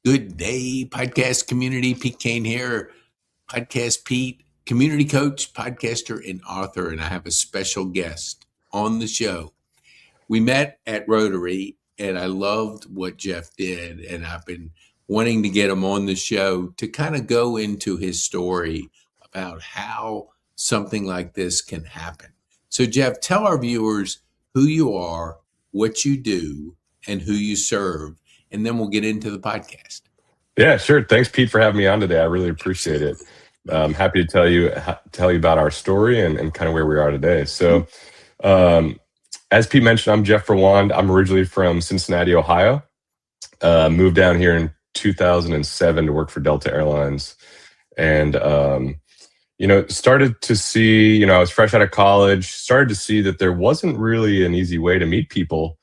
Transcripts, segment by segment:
Good day, podcast community. PeteKane here, Podcast Pete, community coach, podcaster, and author. And I have a special guest on the show. We met at Rotary, and I loved what Jeff did. And I've been wanting to get him on the show to kind of go into his story about how something like this can happen. So, Jeff, tell our viewers who you are, what you do, and who you serve, and then we'll get into the podcast. Yeah, sure. Thanks, Pete, for having me on today. I really appreciate it. I'm happy to tell you about our story and kind of where we are today. So, as Pete mentioned, I'm Jeff Verwand. I'm originally from Cincinnati, Ohio. Moved down here in 2007 to work for Delta Airlines, and started to see. I was fresh out of college. Started to see that there wasn't really an easy way to meet people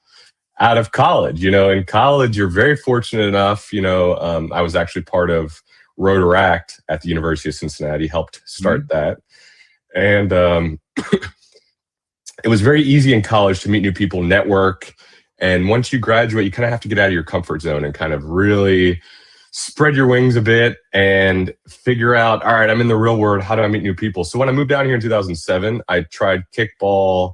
out of college. In college, you're very fortunate enough. I was actually part of Rotaract at the University of Cincinnati, helped start that. And it was very easy in college to meet new people, network. And once you graduate, you kind of have to get out of your comfort zone and kind of really spread your wings a bit and figure out, all right, I'm in the real world. How do I meet new people? So when I moved down here in 2007, I tried kickball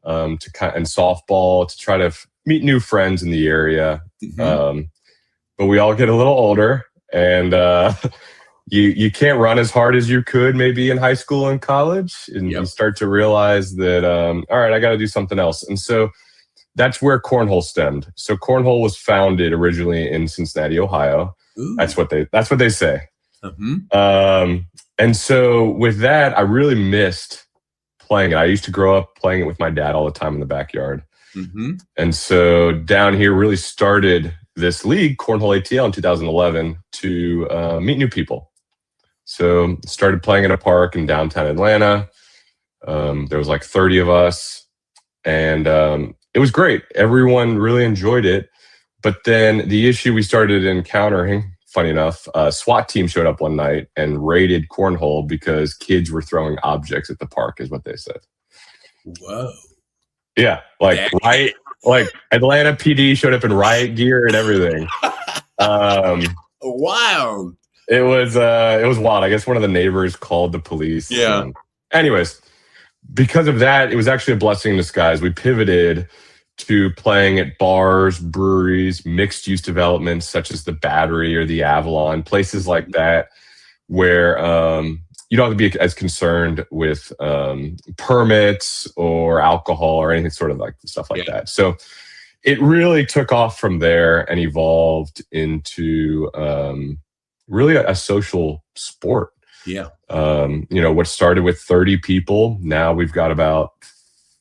and softball to try to meet new friends in the area. But we all get a little older, and you can't run as hard as you could maybe in high school and college. And you start to realize that, all right, I got to do something else. And so that's where Cornhole stemmed. So Cornhole was founded originally in Cincinnati, Ohio. Ooh. That's what they say. And so with that, I really missed playing it. I used to grow up playing it with my dad all the time in the backyard. And so down here really started this league, Cornhole ATL, in 2011 to meet new people. So started playing in a park in downtown Atlanta. There was like 30 of us, and it was great. Everyone really enjoyed it. But then the issue we started encountering, funny enough, a SWAT team showed up one night and raided Cornhole because kids were throwing objects at the park, is what they said. Whoa. Yeah, like Atlanta PD showed up in riot gear and everything. Wild. It was wild. I guess one of the neighbors called the police. Yeah. Anyways, because of that, it was actually a blessing in disguise. We pivoted to playing at bars, breweries, mixed-use developments such as the Battery or the Avalon, places like that, where you don't have to be as concerned with permits or alcohol or anything sort of like stuff like that. So it really took off from there and evolved into really a social sport. Yeah. What started with 30 people, now we've got about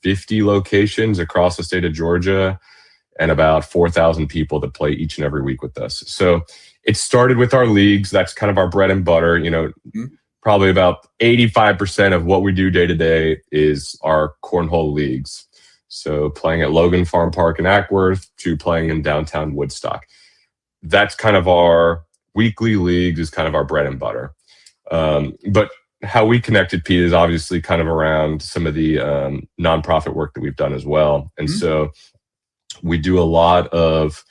50 locations across the state of Georgia and about 4,000 people that play each and every week with us. So it started with our leagues. That's kind of our bread and butter. Probably about 85% of what we do day to day is our cornhole leagues. So playing at Logan Farm Park in Ackworth to playing in downtown Woodstock. That's kind of our weekly leagues, is kind of our bread and butter. But how we connected, Pete, is obviously kind of around some of the nonprofit work that we've done as well. And so we do a lot of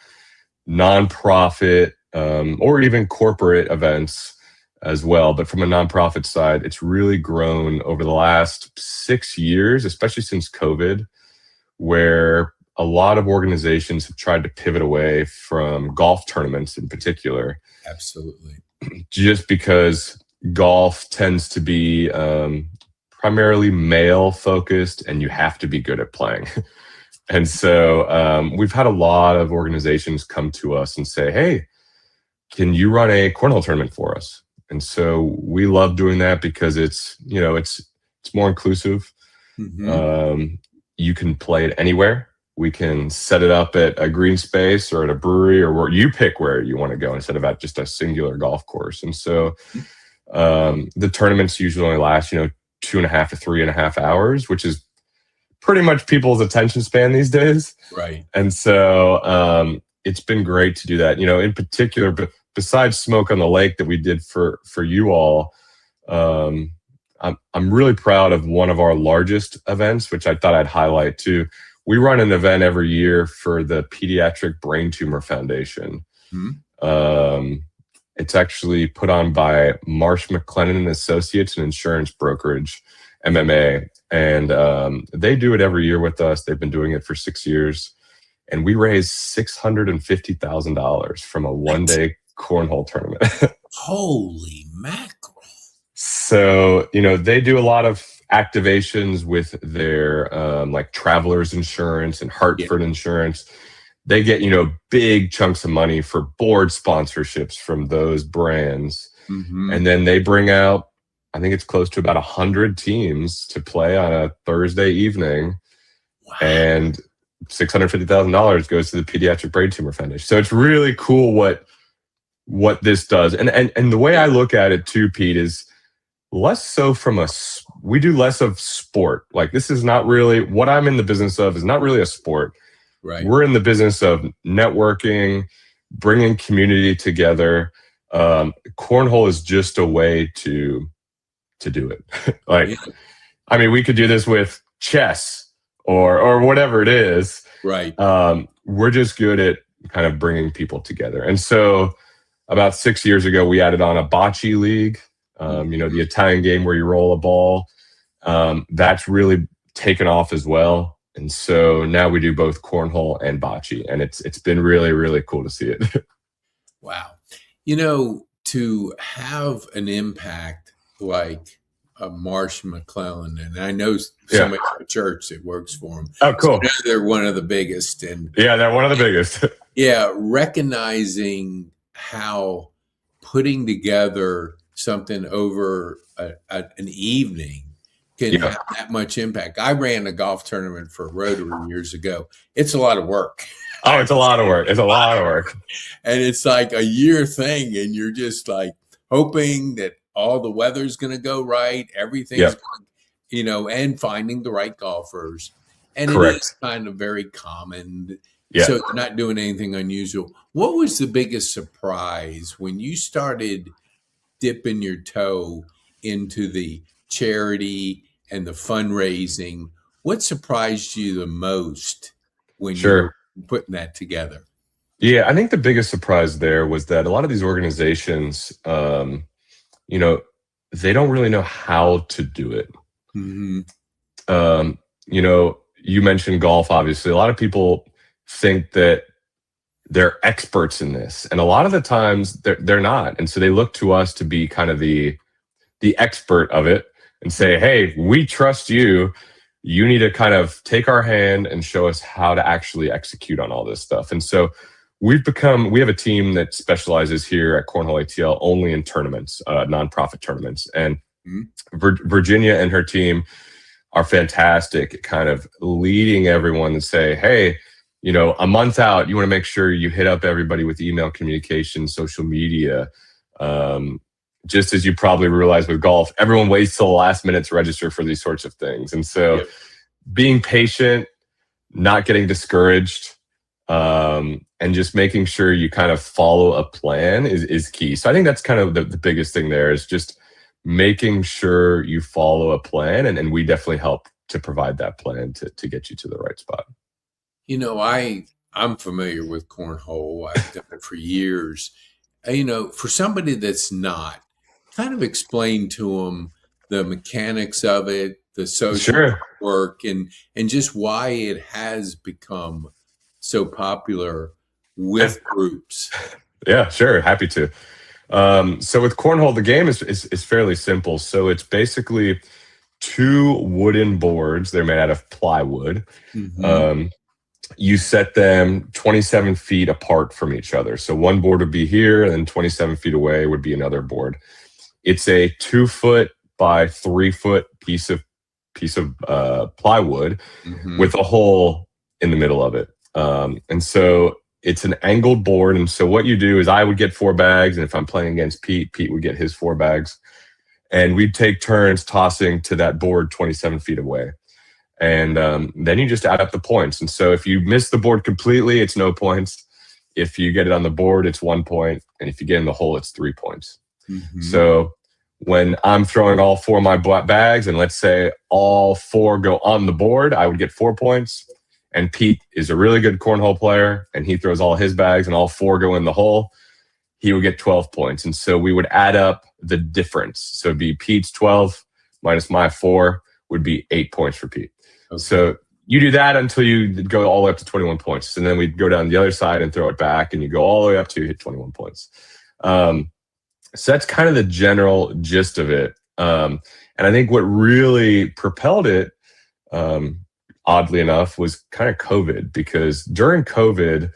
nonprofit or even corporate events as well. But from a nonprofit side, it's really grown over the last 6 years, especially since COVID, where a lot of organizations have tried to pivot away from golf tournaments in particular. Absolutely. Just because golf tends to be primarily male focused and you have to be good at playing. And so we've had a lot of organizations come to us and say, hey, can you run a cornhole tournament for us? And so we love doing that because it's more inclusive. You can play it anywhere. We can set it up at a green space or at a brewery, or where you pick where you want to go instead of at just a singular golf course. And so the tournaments usually only last, 2.5 to 3.5 hours, which is pretty much people's attention span these days. Right. And so it's been great to do that. In particular, but besides Smoke on the Lake that we did for you all, I'm really proud of one of our largest events, which I thought I'd highlight too. We run an event every year for the Pediatric Brain Tumor Foundation. It's actually put on by Marsh McLennan and Associates, an insurance brokerage, MMA. And they do it every year with us. They've been doing it for 6 years. And we raised $650,000 from a one-day cornhole tournament. Holy mackerel. So, they do a lot of activations with their like Travelers Insurance and Hartford Insurance. They get, big chunks of money for board sponsorships from those brands. Mm-hmm. And then they bring out, I think it's close to about 100 teams to play on a Thursday evening. Wow. And $650,000 goes to the Pediatric Brain Tumor Foundation. So it's really cool what this does. And the way I look at it too, Pete, is less so we do less of sport. Like, this is not really what I'm in the business of, is not really a sport. Right. We're in the business of networking, bringing community together. Cornhole is just a way to do it. I mean, we could do this with chess or whatever it is. Right. We're just good at kind of bringing people together. And so about 6 years ago, we added on a Bocce league, the Italian game where you roll a ball. That's really taken off as well. And so now we do both cornhole and bocce, and it's been really, really cool to see it. Wow. To have an impact like Marsh McLellan, and I know somebody at the church that works for them. Oh, cool. So they're one of the biggest. And they're one of the biggest. Recognizing how putting together something over an evening can have that much impact. I ran a golf tournament for Rotary years ago. It's a lot of work. Oh, it's a lot of work. It's a lot of work. And it's like a year thing, and you're just like hoping that all the weather's going to go right, everything's going, and finding the right golfers. And Correct. It is kind of very common. Yeah. So you're not doing anything unusual. What was the biggest surprise when you started dipping your toe into the charity and the fundraising? What surprised you the most when you were putting that together? Yeah, I think the biggest surprise there was that a lot of these organizations, they don't really know how to do it. Mm-hmm. You mentioned golf, obviously. A lot of people think that they're experts in this, and a lot of the times they're not. And so they look to us to be kind of the expert of it and say, hey, we trust you. You need to kind of take our hand and show us how to actually execute on all this stuff. And so we have a team that specializes here at Cornhole ATL only in tournaments, nonprofit tournaments. And Virginia and her team are fantastic at kind of leading everyone and say, hey, a month out, you want to make sure you hit up everybody with email communication, social media. Just as you probably realize with golf, everyone waits till the last minute to register for these sorts of things. And so being patient, not getting discouraged, and just making sure you kind of follow a plan is key. So I think that's kind of the biggest thing there, is just making sure you follow a plan. And we definitely help to provide that plan to get you to the right spot. I'm familiar with cornhole. I've done it for years. For somebody that's not, kind of explain to them the mechanics of it, the social work, and just why it has become so popular with groups. Yeah, sure. Happy to. So with cornhole, the game is fairly simple. So it's basically two wooden boards. They're made out of plywood. Mm-hmm. You set them 27 feet apart from each other. So one board would be here, and then 27 feet away would be another board. It's a 2 foot by 3 foot piece of plywood with a hole in the middle of it. And so it's an angled board. And so what you do is I would get 4 bags. And if I'm playing against Pete would get his 4 bags. And we'd take turns tossing to that board 27 feet away. And then you just add up the points. And so if you miss the board completely, it's no points. If you get it on the board, it's 1 point. And if you get in the hole, it's 3 points. Mm-hmm. So when I'm throwing all 4 of my bags, and let's say all 4 go on the board, I would get 4 points. And Pete is a really good cornhole player, and he throws all his bags, and all 4 go in the hole. he would get 12 points. And so we would add up the difference. So it'd be Pete's 12 minus my 4 would be 8 points for Pete. Okay. So you do that until you go all the way up to 21 points. And then we'd go down the other side and throw it back, and you go all the way up to hit 21 points. So that's kind of the general gist of it. And I think what really propelled it, oddly enough, was kind of COVID, because during COVID,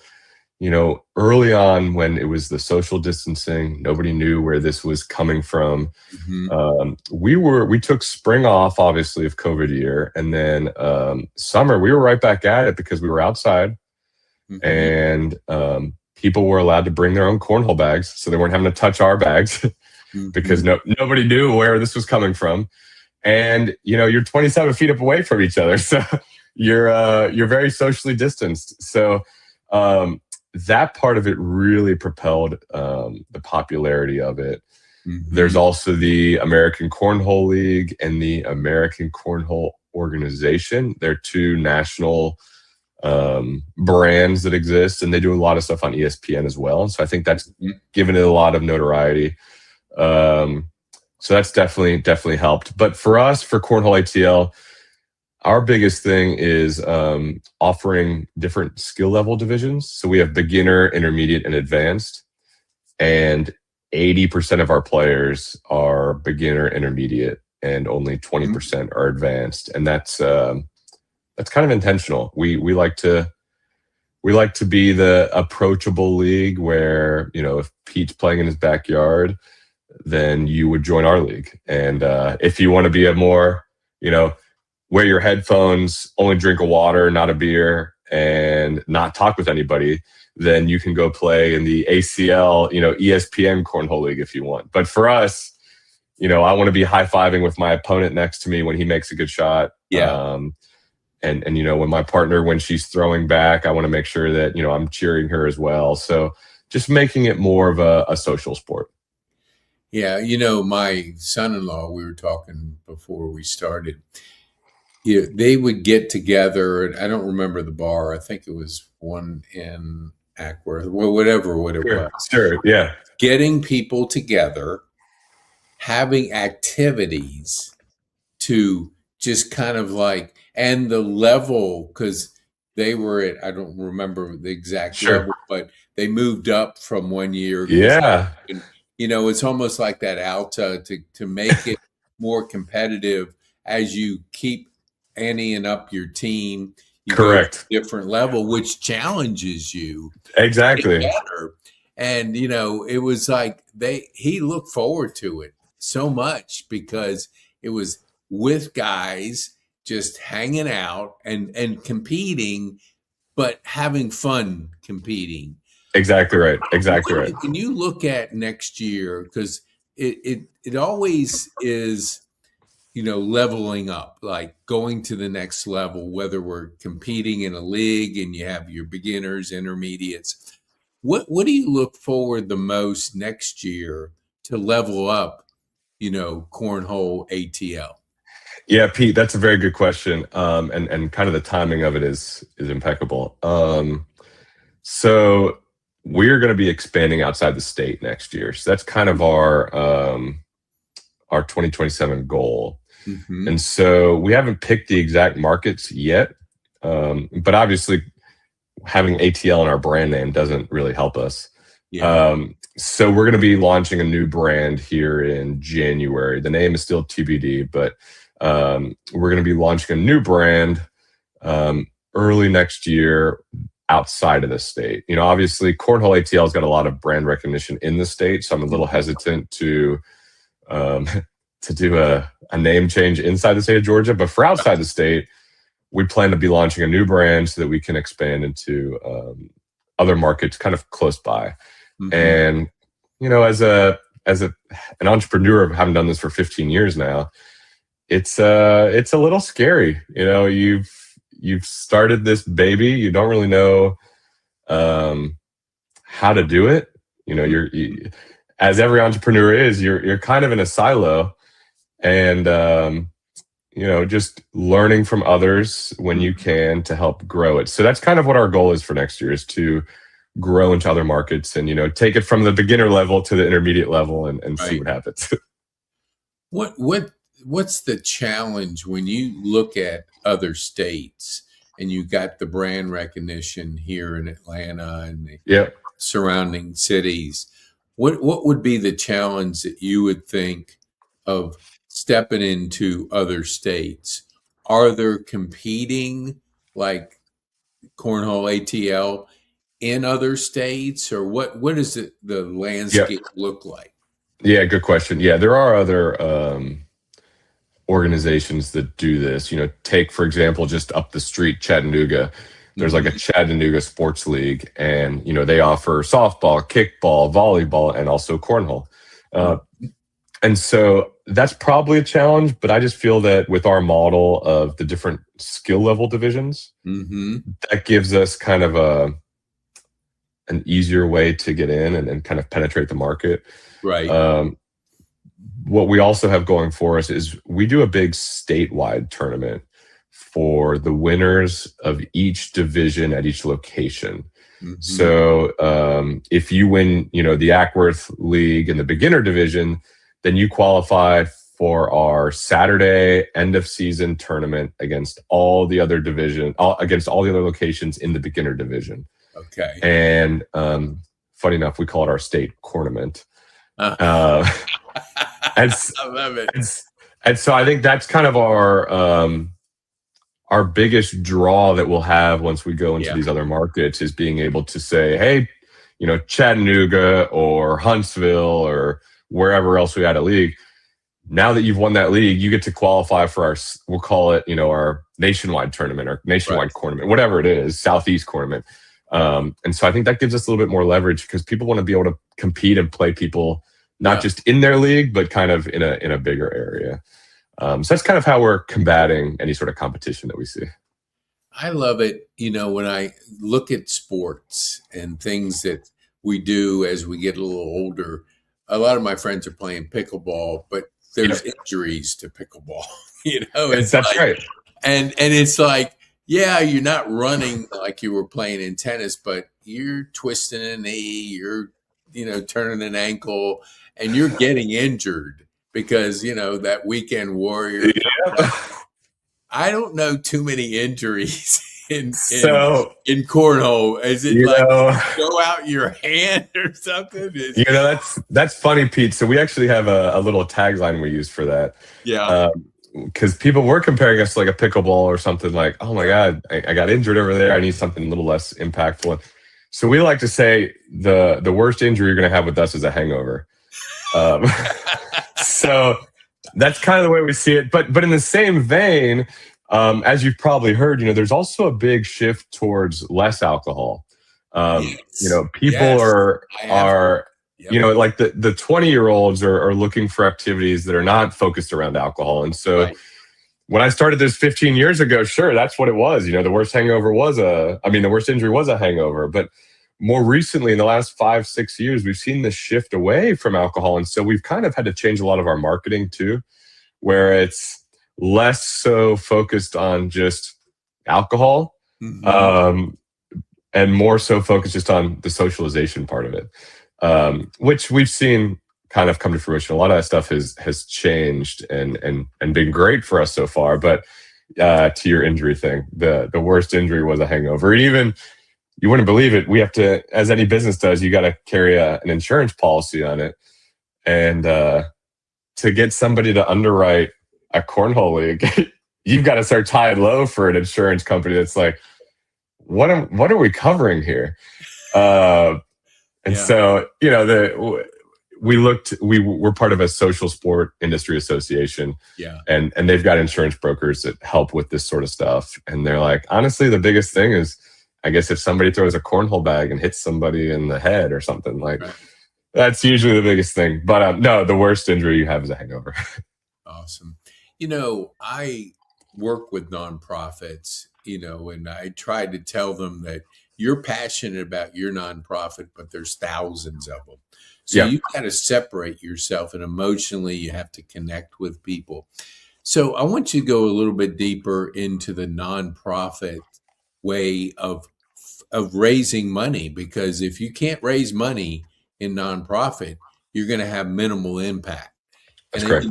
early on when it was the social distancing, nobody knew where this was coming from. We took spring off, obviously, of COVID year. And then summer, we were right back at it because we were outside and people were allowed to bring their own cornhole bags. So they weren't having to touch our bags because nobody knew where this was coming from. And, you're 27 feet up away from each other. So you're very socially distanced. So that part of it really propelled the popularity of it. There's also the American Cornhole League and the American Cornhole Organization. They're two national brands that exist, and they do a lot of stuff on ESPN as well. So I think that's given it a lot of notoriety. So that's definitely helped. But for us, for Cornhole ATL, our biggest thing is offering different skill level divisions. So we have beginner, intermediate, and advanced. And 80% of our players are beginner, intermediate, and only 20% are advanced. And that's kind of intentional. We like to be the approachable league where, if Pete's playing in his backyard, then you would join our league. And if you want to be a more, wear your headphones, only drink a water, not a beer, and not talk with anybody, then you can go play in the ACL, ESPN Cornhole League if you want. But for us, I want to be high-fiving with my opponent next to me when he makes a good shot. Yeah. And when my partner, when she's throwing back, I want to make sure that, I'm cheering her as well. So just making it more of a social sport. Yeah. My son-in-law, we were talking before we started, they would get together, and I don't remember the bar. I think it was one in Ackworth, whatever what it was. Sure, yeah. Getting people together, having activities to just kind of like, and the level, because they were at, I don't remember the exact level, but they moved up from 1 year. Yeah. And, it's almost like that Alta to make it more competitive as you keep anteing up your team. You Correct. Go to a different level, which challenges you. Exactly. And, it was like he looked forward to it so much because it was with guys just hanging out and competing, but having fun competing. Exactly right. Exactly right. Can you look at next year? Because it always is, leveling up, like going to the next level, whether we're competing in a league and you have your beginners, intermediates. What do you look forward the most next year to level up, Cornhole ATL? Yeah, Pete, that's a very good question. And kind of the timing of it is impeccable. So we're going to be expanding outside the state next year. So that's kind of our 2027 goal. And so we haven't picked the exact markets yet. But obviously having ATL in our brand name doesn't really help us. Yeah. So we're going to be launching a new brand here in January. The name is still TBD, but we're going to be launching a new brand early next year outside of the state. Obviously Cornhole ATL has got a lot of brand recognition in the state, so I'm a little hesitant to do a name change inside the state of Georgia. But for outside the state, we plan to be launching a new brand so that we can expand into other markets kind of close by. And as an entrepreneur, having done this for 15 years now, it's a little scary. You've started this baby. You don't really know how to do it. You're as every entrepreneur is, you're kind of in a silo, and just learning from others when you can to help grow it. So that's kind of what our goal is for next year, is to grow into other markets and, take it from the beginner level to the intermediate level and see Right. what happens. What's the challenge when you look at other states and you got the brand recognition here in Atlanta and the Yep. surrounding cities? What would be the challenge that you would think of stepping into other states? Are there competing like Cornhole ATL in other states, or what does the Yep. landscape look like? Yeah, good question. Yeah, there are other organizations that do this. Take, for example, just up the street, Chattanooga. There's like a Chattanooga Sports League, and they offer softball, kickball, volleyball, and also cornhole. And so that's probably a challenge, but I just feel that with our model of the different skill level divisions, that gives us kind of an easier way to get in and kind of penetrate the market. Right. What we also have going for us is we do a big statewide tournament for the winners of each division at each location. So if you win, the Ackworth League in the beginner division, then you qualify for our Saturday end of season tournament against all the other locations in the beginner division. Okay. And funny enough, we call it our state cornament. I love it. And so I think that's kind of our biggest draw that we'll have once we go into these other markets is being able to say, hey, Chattanooga or Huntsville or wherever else we had a league. Now that you've won that league, you get to qualify for we'll call it, our nationwide tournament or nationwide cornament, whatever it is, Southeast cornament. And so I think that gives us a little bit more leverage because people want to be able to compete and play people not just in their league, but kind of in a bigger area. So that's kind of how we're combating any sort of competition that we see. I love it. When I look at sports and things that we do as we get a little older, a lot of my friends are playing pickleball, but there's injuries to pickleball. That's right. And it's like, you're not running like you were playing in tennis, but you're twisting a knee, you're, turning an ankle, and you're getting injured because, that weekend warrior. Yeah. I don't know too many injuries in cornhole. Is it go out your hand or something? That's funny, Pete. So we actually have a little tagline we use for that. Yeah. Because people were comparing us to like a pickleball or something like, oh my God, I got injured over there. I need something a little less impactful. So we like to say the worst injury you're going to have with us is a hangover. So that's kind of the way we see it. But in the same vein, as you've probably heard, there's also a big shift towards less alcohol. People are like the 20-year-olds are looking for activities that are not focused around alcohol. And so when I started this 15 years ago, sure, that's what it was. The worst the worst injury was a hangover. But more recently, in the last 5-6 years, we've seen this shift away from alcohol. And so we've kind of had to change a lot of our marketing too, where it's less so focused on just alcohol, and more so focused just on the socialization part of it, which we've seen kind of come to fruition. A lot of that stuff has changed and been great for us so far. But to your injury thing, the worst injury was a hangover. And even, you wouldn't believe it, we have to, as any business does, you got to carry an insurance policy on it. And to get somebody to underwrite a cornhole league, you've got to start tying low for an insurance company that's like, what are we covering here? So, we're part of a social sport industry association. And they've got insurance brokers that help with this sort of stuff. And they're like, honestly, the biggest thing is, I guess if somebody throws a cornhole bag and hits somebody in the head or something, that's usually the biggest thing. But no, the worst injury you have is a hangover. Awesome. I work with nonprofits, and I try to tell them that you're passionate about your nonprofit, but there's thousands of them. So you got to separate yourself, and emotionally you have to connect with people. So I want you to go a little bit deeper into the nonprofit way of of raising money, because if you can't raise money in nonprofit, you're going to have minimal impact. That's And correct.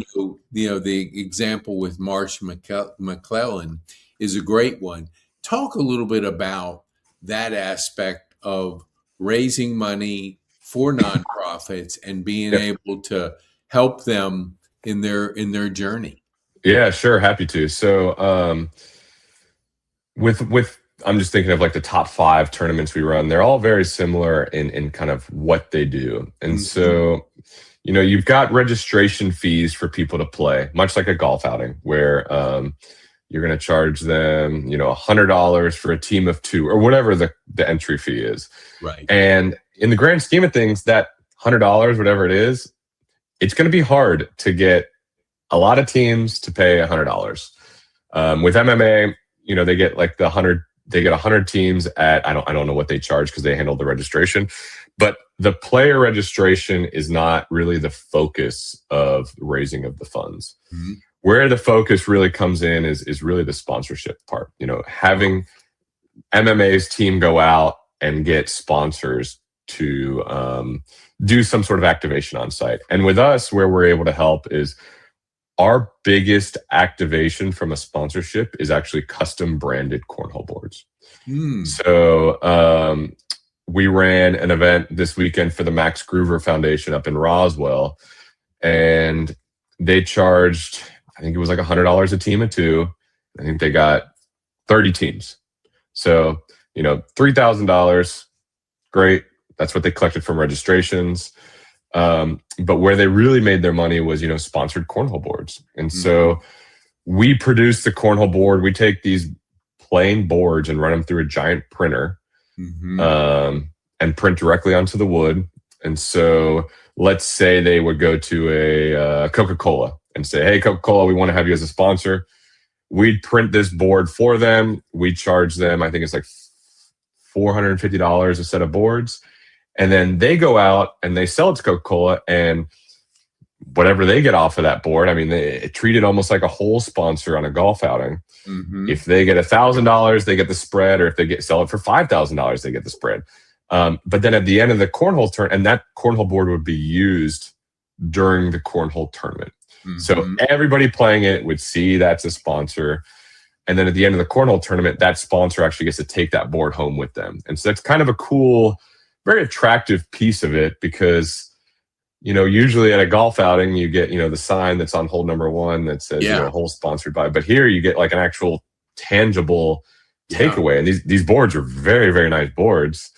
the example with Marsh McClellan is a great one. Talk a little bit about that aspect of raising money for nonprofits and being Yep. able to help them in their journey. Yeah, sure. Happy to. So, with I'm just thinking of like the top 5 tournaments we run. They're all very similar in kind of what they do. And Mhm. so, you've got registration fees for people to play, much like a golf outing, where you're going to charge them, $100 for a team of 2 or whatever the entry fee is. Right. And in the grand scheme of things, that $100, whatever it is, it's going to be hard to get a lot of teams to pay $100. With MMA, they get like they get 100 teams at, I don't know what they charge because they handle the registration, but the player registration is not really the focus of raising of the funds. Mhm. Where the focus really comes in is really the sponsorship part. Having MMA's team go out and get sponsors to do some sort of activation on site. And with us, where we're able to help is our biggest activation from a sponsorship is actually custom branded cornhole boards. Mm. So we ran an event this weekend for the Max Groover Foundation up in Roswell, and they charged, I think it was like $100 a team of 2. I think they got 30 teams. So, $3,000, great. That's what they collected from registrations. But where they really made their money was, sponsored cornhole boards. And so we produce the cornhole board. We take these plain boards and run them through a giant printer, and print directly onto the wood. And so let's say they would go to a Coca-Cola and say, hey, Coca-Cola, we want to have you as a sponsor. We'd print this board for them. We charge them, I think it's like $450 a set of boards. And then they go out and they sell it to Coca-Cola, and whatever they get off of that board, I mean, they treat it almost like a whole sponsor on a golf outing. If they get $1,000, they get the spread, or if they sell it for $5,000, they get the spread. But then at the end of the cornhole tournament, and that cornhole board would be used during the cornhole tournament. So everybody playing it would see that's a sponsor. And then at the end of the cornhole tournament, that sponsor actually gets to take that board home with them. And so that's kind of a cool, very attractive piece of it, because, usually at a golf outing, you get, the sign that's on hole number 1 that says, hole sponsored by. But here you get like an actual tangible takeaway. And these boards are very, very nice boards.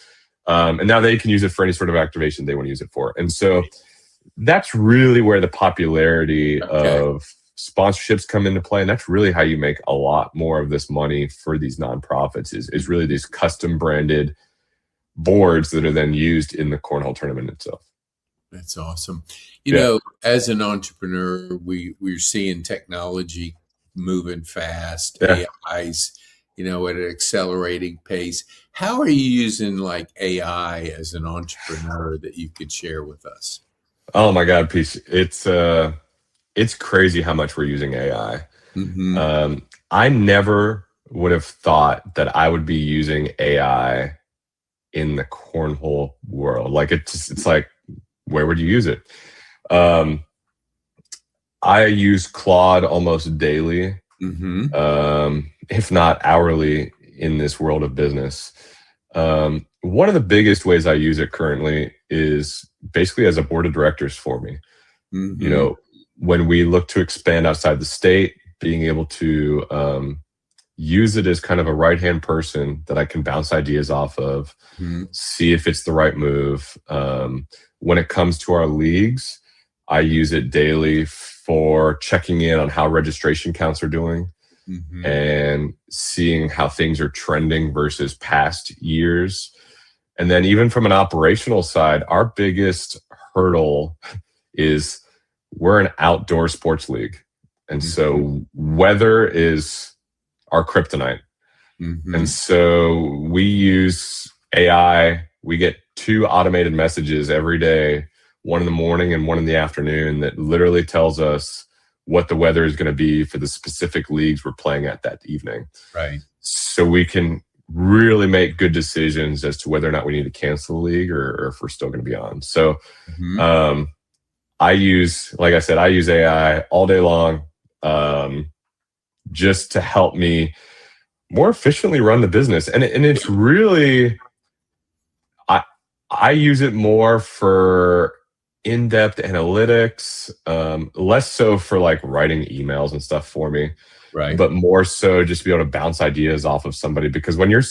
And now they can use it for any sort of activation they want to use it for. And so that's really where the popularity of sponsorships come into play. And that's really how you make a lot more of this money for these nonprofits is really these custom branded boards that are then used in the cornhole tournament itself. That's awesome. As an entrepreneur, we're seeing technology moving fast, AIs, at an accelerating pace. How are you using like AI as an entrepreneur that you could share with us? Oh my God, Pete. It's crazy how much we're using AI. I never would have thought that I would be using AI in the cornhole world. Like it's like, where would you use it? I use Claude almost daily, if not hourly, in this world of business. One of the biggest ways I use it currently is basically as a board of directors for me. When we look to expand outside the state, being able to use it as kind of a right-hand person that I can bounce ideas off of, see if it's the right move. When it comes to our leagues, I use it daily for checking in on how registration counts are doing and seeing how things are trending versus past years. And then even from an operational side, our biggest hurdle is we're an outdoor sports league. And so weather is our kryptonite. And so we use AI. We get 2 automated messages every day, one in the morning and one in the afternoon, that literally tells us what the weather is going to be for the specific leagues we're playing at that evening. Right. So we can really make good decisions as to whether or not we need to cancel the league or if we're still going to be on. So I use, like I said, I use AI all day long just to help me more efficiently run the business. And it's really, I use it more for in-depth analytics, less so for like writing emails and stuff for me, Right. but more so just to be able to bounce ideas off of somebody. Because when you're a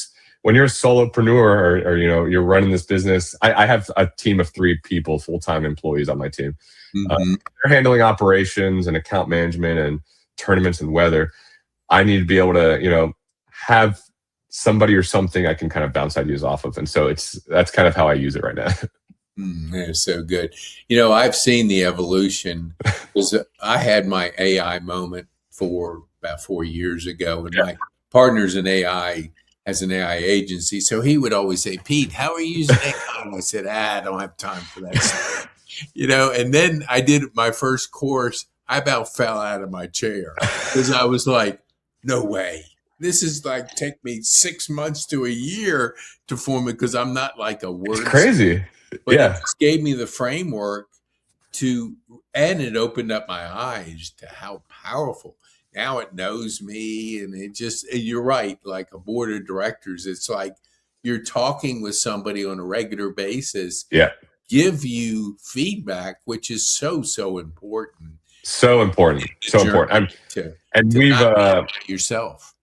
solopreneur or you're running this business, I have a team of 3 people, full-time employees on my team. They're handling operations and account management and tournaments and weather. I need to be able to, have somebody or something I can kind of bounce ideas off of. And so that's kind of how I use it right now. That's so good. I've seen the evolution because I had my AI moment for about 4 years ago, and my partner's an AI as an AI agency. So he would always say, Pete, how are you using AI? And I said, I don't have time for that stuff. And then I did my first course. I about fell out of my chair because I was like, no way. This is like take me 6 months to a year to form it because I'm not like a word. It's crazy. But it just gave me the framework and it opened up my eyes to how powerful. Now it knows me, and you're right, like a board of directors, it's like you're talking with somebody on a regular basis. Give you feedback, which is so important. So important. And we've yourself.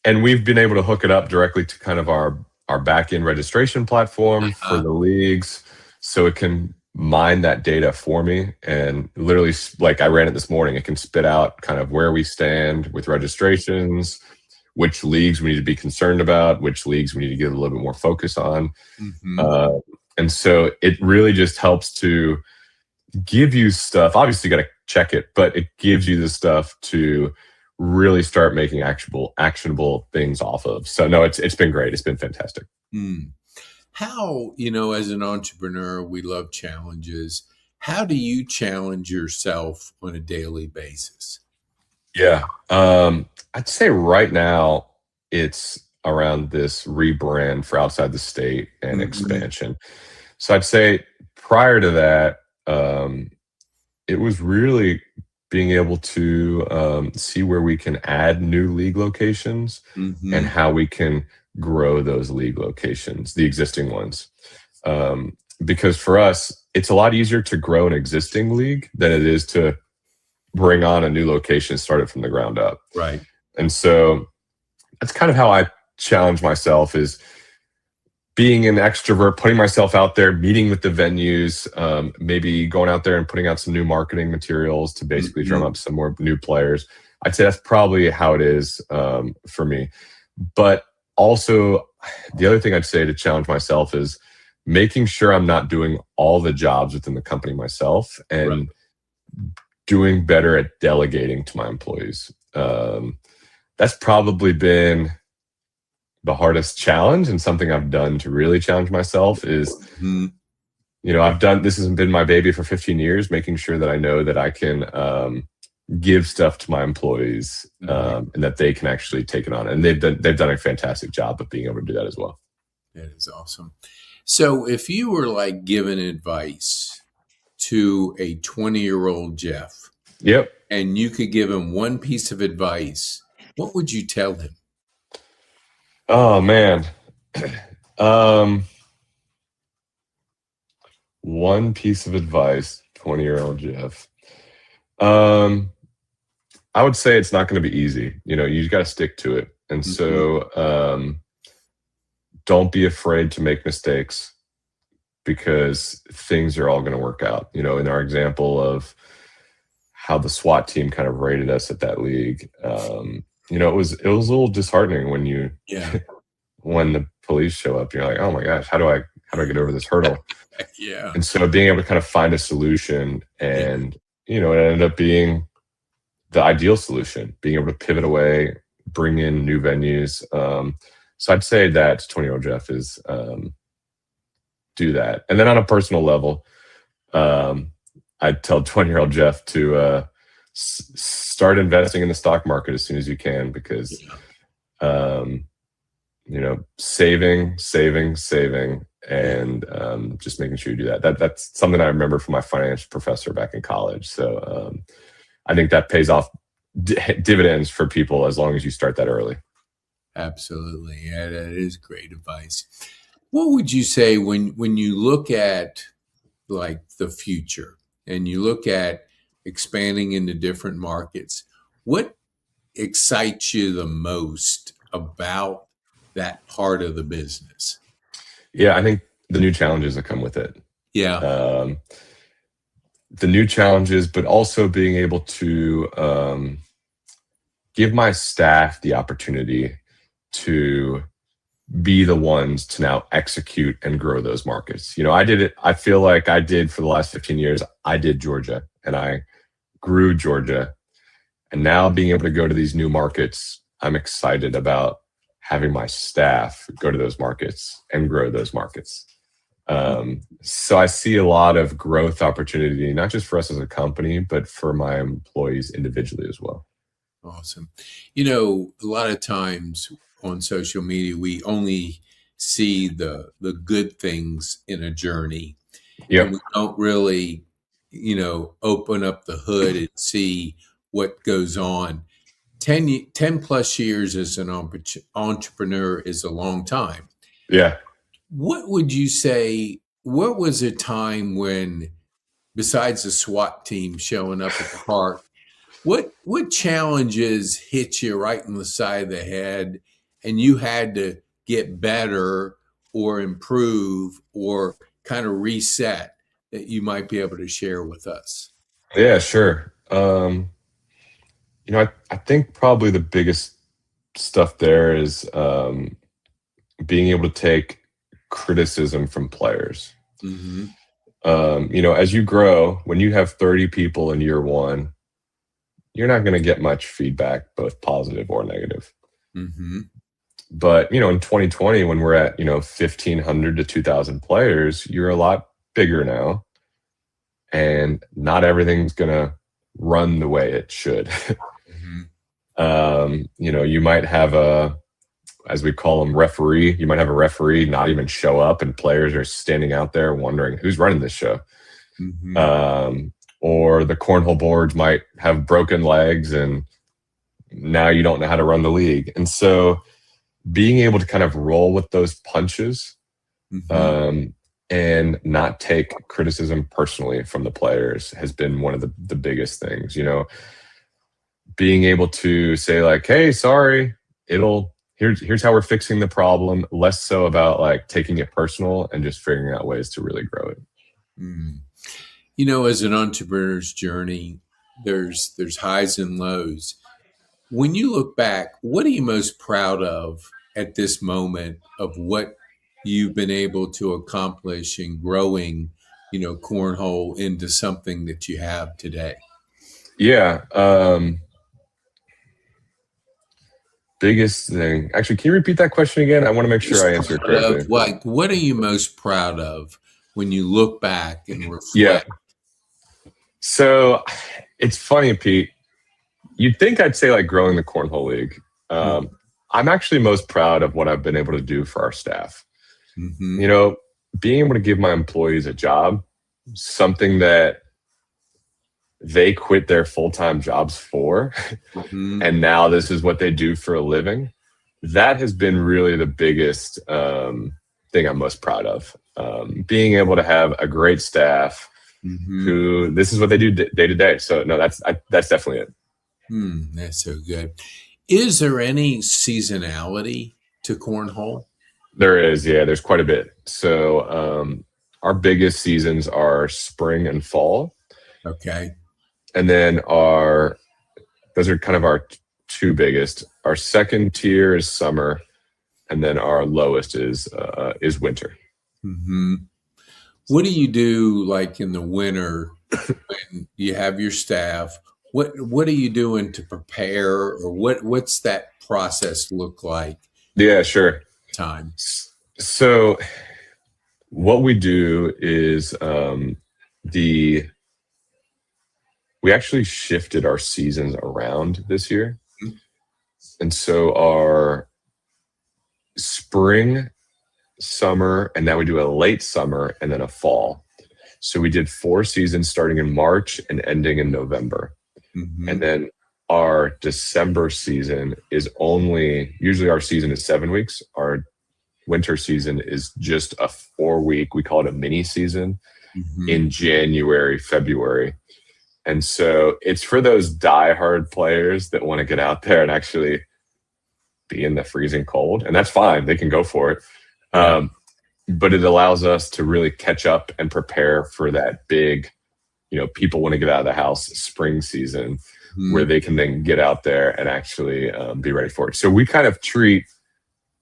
And we've been able to hook it up directly to kind of our back-end registration platform for the leagues, so it can mine that data for me. And literally, like I ran it this morning, it can spit out kind of where we stand with registrations, which leagues we need to be concerned about, which leagues we need to get a little bit more focus on. And so it really just helps to give you stuff. Obviously, you got to check it, but it gives you the stuff to really start making actionable things off of. So no, it's been great. It's been fantastic. How, as an entrepreneur, we love challenges. How do you challenge yourself on a daily basis? Yeah. I'd say right now it's around this rebrand for outside the state and expansion. So I'd say prior to that, it was really being able to see where we can add new league locations and how we can grow those league locations, the existing ones. Because for us, it's a lot easier to grow an existing league than it is to bring on a new location and start it from the ground up. Right. And so that's kind of how I challenge myself, is being an extrovert, putting myself out there, meeting with the venues, maybe going out there and putting out some new marketing materials to basically drum up some more new players. I'd say that's probably how it is for me. But also, the other thing I'd say to challenge myself is making sure I'm not doing all the jobs within the company myself, and doing better at delegating to my employees. That's probably been the hardest challenge, and something I've done to really challenge myself is, this has been my baby for 15 years, making sure that I know that I can give stuff to my employees and that they can actually take it on. And they've done a fantastic job of being able to do that as well. That is awesome. So if you were like giving advice to a 20-year-old Jeff, and you could give him one piece of advice, what would you tell him? Oh man. One piece of advice, 20-year-old Jeff. I would say it's not going to be easy. You got to stick to it. And so don't be afraid to make mistakes, because things are all going to work out. In our example of how the SWAT team kind of rated us at that league, it was a little disheartening when when the police show up. You're like, oh my gosh, how do I get over this hurdle? And so being able to kind of find a solution, and it ended up being the ideal solution, being able to pivot away, bring in new venues. So I'd say that 20-year-old Jeff is do that. And then on a personal level, I'd tell 20-year-old Jeff to start investing in the stock market as soon as you can, because saving, and just making sure you do that. That's something I remember from my finance professor back in college. So I think that pays off dividends for people as long as you start that early. Absolutely. Yeah, that is great advice. What would you say when you look at like the future and you look at expanding into different markets, what excites you the most about that part of the business? Yeah, I think the new challenges that come with it. Yeah. The new challenges, but also being able to give my staff the opportunity to be the ones to now execute and grow those markets. I did it. I feel like I did for the last 15 years. I did Georgia and I grew Georgia. And now being able to go to these new markets, I'm excited about having my staff go to those markets and grow those markets. So I see a lot of growth opportunity, not just for us as a company, but for my employees individually as well. Awesome. A lot of times on social media, we only see the good things in a journey. Yep. And we don't really, open up the hood and see what goes on. 10 plus years as an entrepreneur is a long time. Yeah. What would you say, what was a time when, besides the SWAT team showing up at the park, what challenges hit you right in the side of the head and you had to get better or improve or kind of reset that you might be able to share with us? Yeah, sure. I think probably the biggest stuff there is being able to take criticism from players. Mm-hmm. As you grow, when you have 30 people in year one, you're not going to get much feedback, both positive or negative. Mm-hmm. But, in 2020, when we're at, 1,500 to 2,000 players, you're a lot bigger now. And not everything's going to run the way it should. Mm-hmm. You might have as we call them, referee. You might have a referee not even show up and players are standing out there wondering who's running this show. Mm-hmm. Or the cornhole boards might have broken legs and now you don't know how to run the league. And so being able to kind of roll with those punches, Mm-hmm. and not take criticism personally from the players has been one of the biggest things. Being able to say like, hey, sorry, here's how we're fixing the problem, less so about like taking it personal and just figuring out ways to really grow it. Mm. As an entrepreneur's journey, there's highs and lows. When you look back, what are you most proud of at this moment of what you've been able to accomplish in growing, cornhole into something that you have today? Yeah. Biggest thing. Actually, can you repeat that question again? I want to make sure I answer it correctly. Like, what are you most proud of when you look back and reflect? Yeah. So it's funny, Pete. You'd think I'd say like growing the Cornhole League. I'm actually most proud of what I've been able to do for our staff. Mm-hmm. Being able to give my employees a job, something that they quit their full-time jobs for, Mm-hmm. and now this is what they do for a living. That has been really the biggest thing I'm most proud of. Being able to have a great staff who this is what they do day to day. So no, that's definitely it. That's so good. Is there any seasonality to cornhole? There is, yeah. There's quite a bit. So our biggest seasons are spring and fall. Okay. And then those are kind of our two biggest. Our second tier is summer, and then our lowest is winter. Mm-hmm. What do you do like in the winter when you have your staff? What are you doing to prepare, or what's that process look like? Yeah, sure. Time. So what we do is we actually shifted our seasons around this year. And so our spring, summer, and then we do a late summer and then a fall. So we did 4 seasons starting in March and ending in November. Mm-hmm. And then our December season is usually our season is 7 weeks. Our winter season is just a 4-week, we call it a mini season, in January, February. And so it's for those diehard players that want to get out there and actually be in the freezing cold. And that's fine. They can go for it. Yeah. But it allows us to really catch up and prepare for that big, people want to get out of the house spring season where they can then get out there and actually be ready for it. So we kind of treat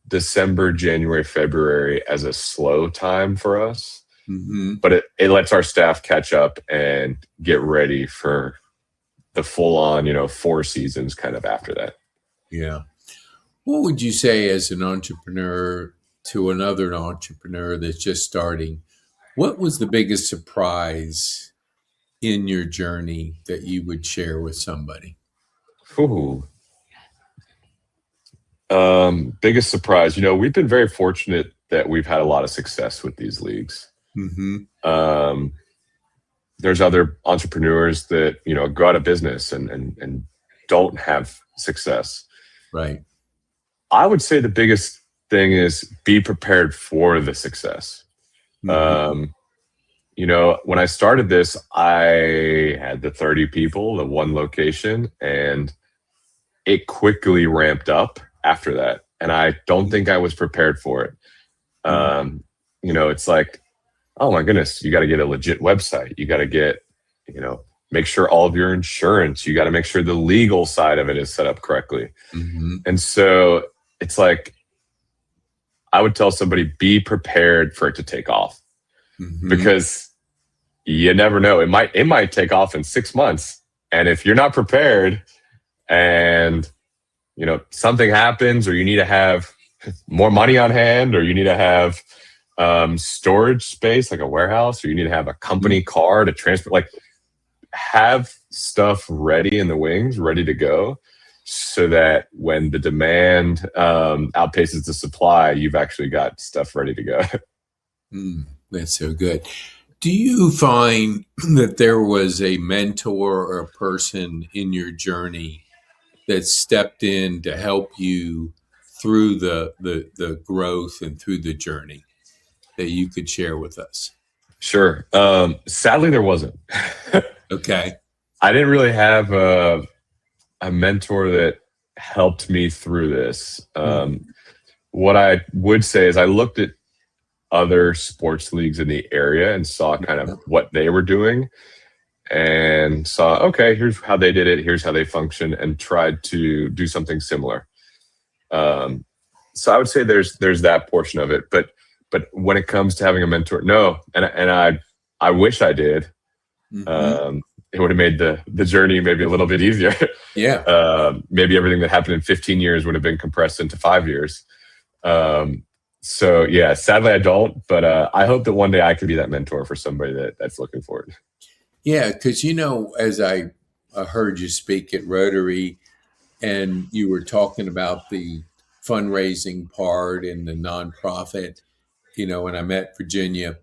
December, January, February as a slow time for us, but it lets our staff catch up and get ready for the full on, 4 seasons kind of after that. Yeah. What would you say as an entrepreneur to another entrepreneur that's just starting? What was the biggest surprise in your journey that you would share with somebody? Ooh. Biggest surprise, we've been very fortunate that we've had a lot of success with these leagues. There's other entrepreneurs that, go out of business and don't have success. Right. I would say the biggest thing is be prepared for the success. When I started this, I had the 30 people, the 1 location, and it quickly ramped up after that. And I don't think I was prepared for it. It's like, oh my goodness, you got to get a legit website. You got to get, make sure all of your insurance, you got to make sure the legal side of it is set up correctly. And so it's like, I would tell somebody, be prepared for it to take off because you never know. It might take off in 6 months. And if you're not prepared and, something happens, or you need to have more money on hand, or you need to have storage space like a warehouse, or you need to have a company car to transport, like have stuff ready in the wings, ready to go, so that when the demand outpaces the supply, you've actually got stuff ready to go. That's so good. Do you find that there was a mentor or a person in your journey that stepped in to help you through the growth and through the journey that you could share with us? Sure. Sadly, there wasn't. Okay. I didn't really have a mentor that helped me through this. What I would say is I looked at other sports leagues in the area and saw kind of what they were doing and saw, okay, here's how they did it, here's how they function, and tried to do something similar. So I would say there's that portion of it, but when it comes to having a mentor, no. And I wish I did. It would have made the journey maybe a little bit easier. Yeah. Maybe everything that happened in 15 years would have been compressed into 5 years. So yeah, sadly I don't, but I hope that one day I could be that mentor for somebody that's looking for it. Yeah, because as I heard you speak at Rotary, and you were talking about the fundraising part and the nonprofit, when I met Virginia,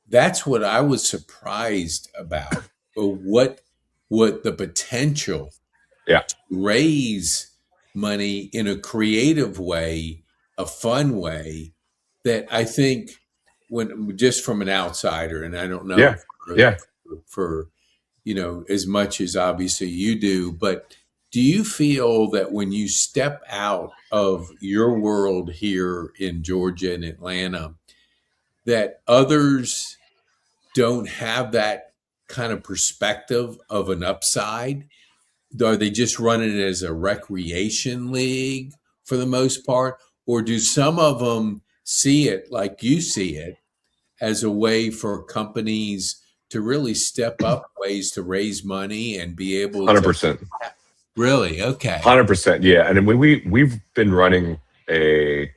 that's what I was surprised about, what the potential to raise money in a creative way, a fun way, that I think when just from an outsider, and I don't know for as much as obviously you do, but do you feel that when you step out of your world here in Georgia and Atlanta, that others don't have that kind of perspective of an upside? Are they just running it as a recreation league for the most part? Or do some of them see it like you see it as a way for companies to really step up ways to raise money and be able 100%. to... Really? Okay. 100%. Yeah. And we've been running a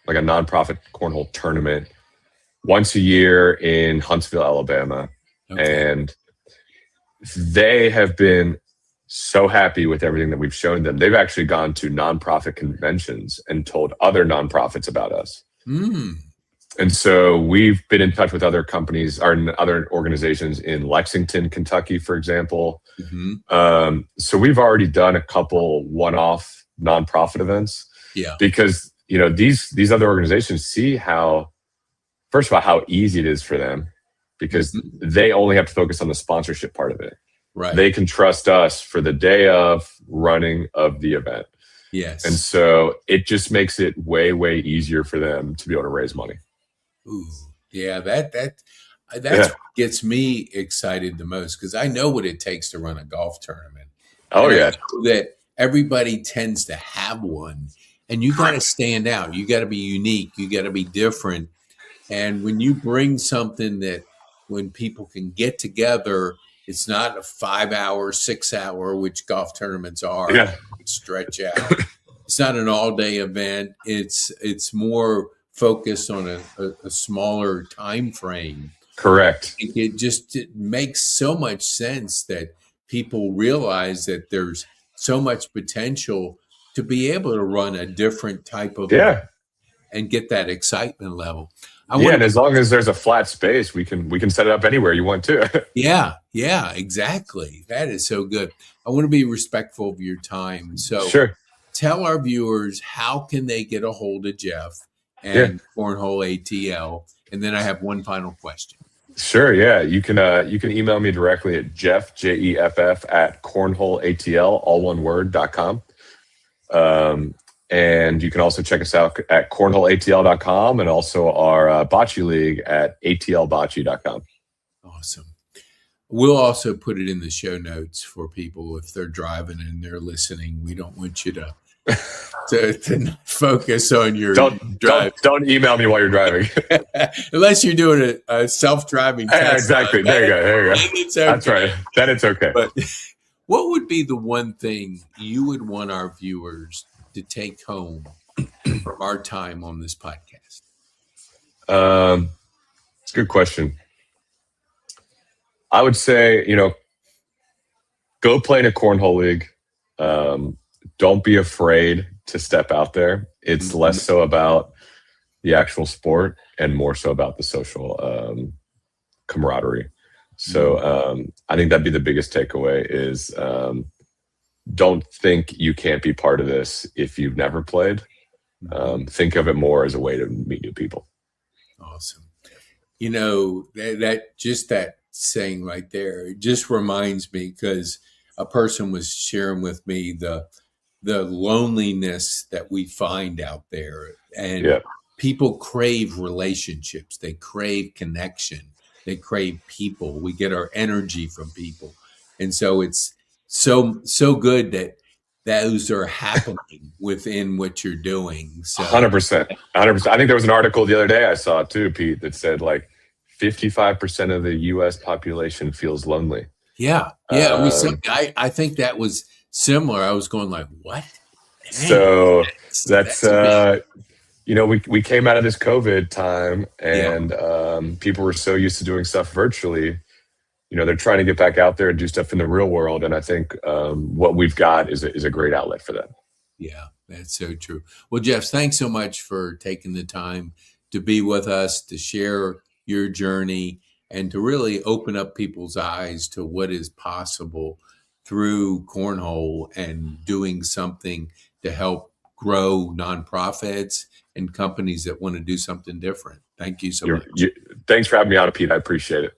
nonprofit cornhole tournament once a year in Huntsville, Alabama. Okay. And they have been so happy with everything that we've shown them. They've actually gone to nonprofit conventions and told other nonprofits about us. Mm. And so we've been in touch with other companies or other organizations in Lexington, Kentucky, for example. Mm-hmm. So we've already done a couple one-off nonprofit events. Yeah. Because, you know, these other organizations see how, first of all, how easy it is for them, because Mm-hmm. they only have to focus on the sponsorship part of it. Right. They can trust us for the day of running of the event. Yes. And so it just makes it way, way easier for them to be able to raise money. Ooh, yeah, that's Yeah. what gets me excited the most, because I know what it takes to run a golf tournament. Oh, And I yeah. know that everybody tends to have one, and you got to stand out. You got to be unique. You got to be different. And when you bring something that when people can get together, it's not a 5 hour, 6 hour, which golf tournaments are, Yeah. stretch out. It's not an all day event. It's more focused on a smaller time frame. Correct. It makes so much sense that people realize that there's so much potential to be able to run a different type of event Yeah. and get that excitement level. And as long as there's a flat space, we can set it up anywhere you want to. Yeah, exactly. That is so good. I want to be respectful of your time. So Sure. tell our viewers, how can they get a hold of Jeff and Cornhole ATL? And then I have one final question. Sure. Yeah. You can email me directly at Jeff, Jeff, at cornholeatl, all one word.com. And you can also check us out at cornholeatl.com, and also our Bocce League at atlbocce.com. Awesome. We'll also put it in the show notes for people if they're driving and they're listening. We don't want you to not focus on your drive. Don't email me while you're driving. Unless you're doing a self-driving test. Yeah, exactly. There you go. It's okay. That's right. Then it's okay. But what would be the one thing you would want our viewers to take home from our time on this podcast? It's a good question. I would say, go play in a cornhole league. Don't be afraid to step out there. It's less so about the actual sport and more so about the social camaraderie. So I think that'd be the biggest takeaway is don't think you can't be part of this if you've never played. Think of it more as a way to meet new people. Awesome. That saying right there, it just reminds me, because a person was sharing with me the loneliness that we find out there, and people crave relationships. They crave connection. They crave people. We get our energy from people. And so it's so good that those are happening within what you're doing. So 100%. I think there was an article the other day I saw too, Pete, that said like 55% of the U.S. population feels lonely. Yeah. I think that was similar. I was going like, what? Dang, so that's we came out of this COVID time, and people were so used to doing stuff virtually. They're trying to get back out there and do stuff in the real world. And I think what we've got is a great outlet for that. Yeah, that's so true. Well, Jeff, thanks so much for taking the time to be with us, to share your journey, and to really open up people's eyes to what is possible through cornhole and doing something to help grow nonprofits and companies that want to do something different. Thank you so much. Thanks for having me on, Pete. I appreciate it.